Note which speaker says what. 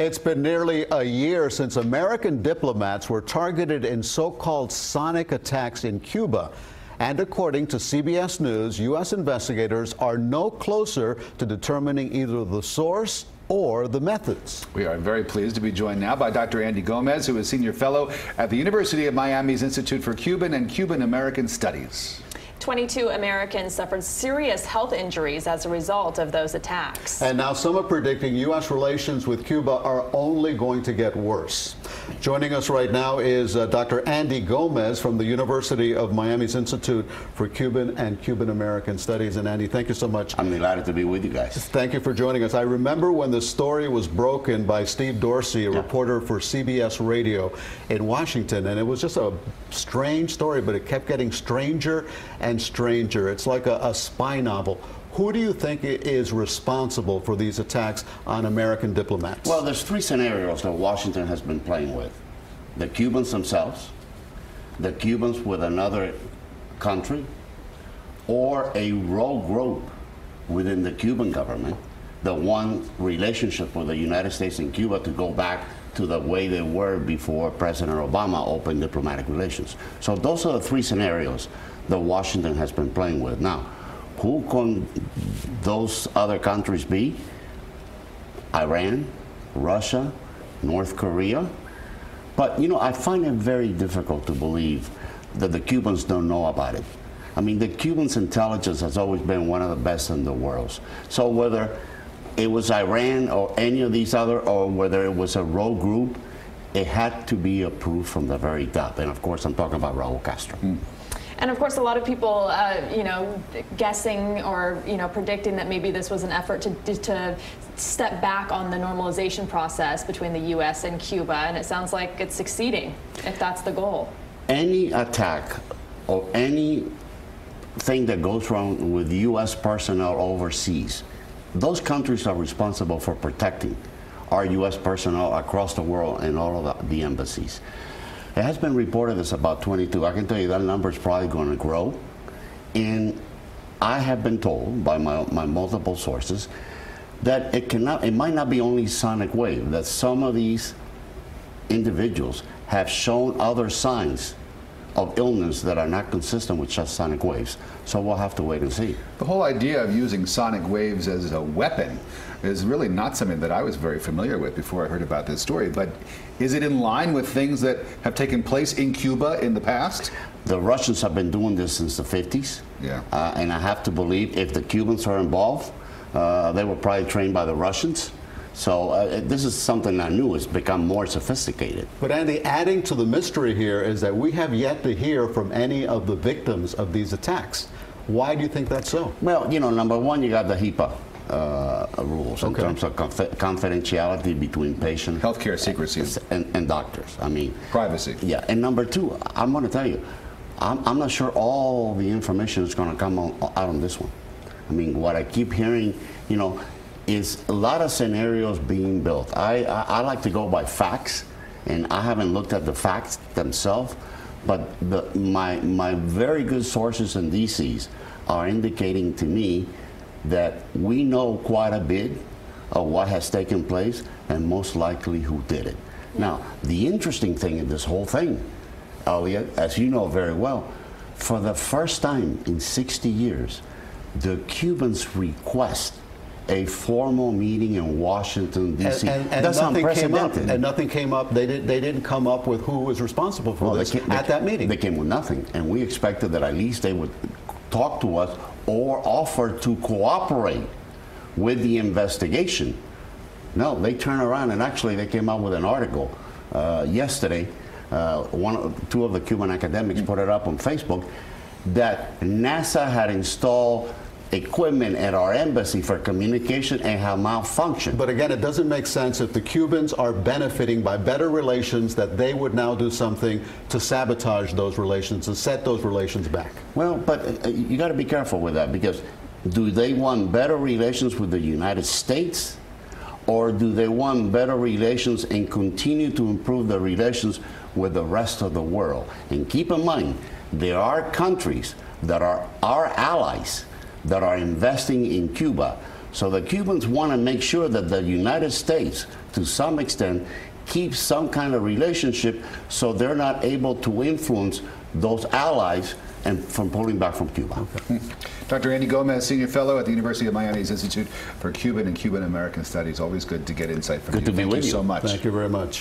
Speaker 1: It's been nearly a year since American diplomats were targeted in so-called sonic attacks in Cuba. And according to CBS News, U.S. investigators are no closer to determining either the source or the methods.
Speaker 2: We are very pleased to be joined now by Dr. Andy Gomez, who is Senior Fellow at the University of Miami's Institute for Cuban and Cuban American Studies.
Speaker 3: 22 Americans suffered serious health injuries as a result of those attacks.
Speaker 1: And now some are predicting U.S. relations with Cuba are only going to get worse. Joining us right now is Dr. Andy Gomez from the University of Miami's Institute for Cuban and Cuban American Studies. And Andy, thank you so much.
Speaker 4: I'm delighted to be with you guys.
Speaker 1: Thank you for joining us. I remember when the story was broken by Steve Dorsey, a reporter for CBS Radio in Washington, and it was just a strange story, but it kept getting stranger and stranger. It's like a spy novel. Who do you think is responsible for these attacks on American diplomats?
Speaker 4: Well, there's three scenarios that Washington has been playing with. The Cubans themselves, the Cubans with another country, or a rogue group within the Cuban government that want relationship with the United States and Cuba to go back to the way they were before President Obama opened diplomatic relations. So those are the three scenarios that Washington has been playing with. Now, who can those other countries be? Iran, Russia, North Korea. But, you know, I find it very difficult to believe that the Cubans don't know about it. I mean, the Cubans' intelligence has always been one of the best in the world. So whether it was Iran or any of these other, or whether it was a rogue group, it had to be approved from the very top. And of course, I'm talking about Raul Castro.
Speaker 3: And of course, a lot of people, guessing or, predicting that maybe this was an effort to step back on the normalization process between the U.S. and Cuba. And it sounds like it's succeeding, if that's the goal.
Speaker 4: Any attack or anything that goes wrong with U.S. personnel overseas, those countries are responsible for protecting our U.S. personnel across the world and all of the embassies. It has been reported as about 22. I can tell you that number is probably going to grow. And I have been told by my multiple sources that it might not be only sonic wave, that some of these individuals have shown other signs of illness that are not consistent with just sonic waves. So we'll have to wait and see.
Speaker 2: The whole idea of using sonic waves as a weapon is really not something that I was very familiar with before I heard about this story. But is it in line with things that have taken place in Cuba in the past?
Speaker 4: The Russians have been doing this since the 50s.
Speaker 2: Yeah.
Speaker 4: And I have to believe if the Cubans are involved, they were probably trained by the Russians. So this is something not new. It's become more sophisticated.
Speaker 1: But Andy, adding to the mystery here is that we have yet to hear from any of the victims of these attacks. Why do you think that's so?
Speaker 4: Well, number one, you got the HIPAA rules in terms of confidentiality between patients.
Speaker 2: Healthcare secrecy.
Speaker 4: And doctors. I mean,
Speaker 2: privacy.
Speaker 4: Yeah. And number two, I'm going to tell you, I'm not sure all the information is going to come out on this one. I mean, what I keep hearing, is a lot of scenarios being built. I like to go by facts, and I haven't looked at the facts themselves, but my very good sources in DCs are indicating to me that we know quite a bit of what has taken place and most likely who did it. Now, the interesting thing in this whole thing, Elliot, as you know very well, for the first time in 60 years, the Cubans request a formal meeting in Washington, D.C.
Speaker 1: And
Speaker 4: that's
Speaker 1: nothing came up.
Speaker 4: unprecedented.
Speaker 1: And nothing came up. They didn't come up with who was responsible for this at that meeting.
Speaker 4: They came with nothing, and we expected that at least they would talk to us or offer to cooperate with the investigation. No, they turned around and actually they came out with an article yesterday. Two of the Cuban academics put it up on Facebook that NASA had installed equipment at our embassy for communication and have malfunctioned.
Speaker 1: But again, it doesn't make sense if the Cubans are benefiting by better relations that they would now do something to sabotage those relations and set those relations back.
Speaker 4: Well, but you got to be careful with that, because do they want better relations with the United States, or do they want better relations and continue to improve the relations with the rest of the world? And keep in mind, there are countries that are our allies that are investing in Cuba So the Cubans want to make sure that the United States, to some extent, keeps some kind of relationship so they're not able to influence those allies and from pulling back from Cuba.
Speaker 2: Okay. Dr. Andy Gomez, Senior Fellow at the University of Miami's Institute for Cuban and Cuban American Studies. Always good to get insight from you.
Speaker 4: Good to be with you.
Speaker 2: Thank you so much.
Speaker 1: Thank you very much.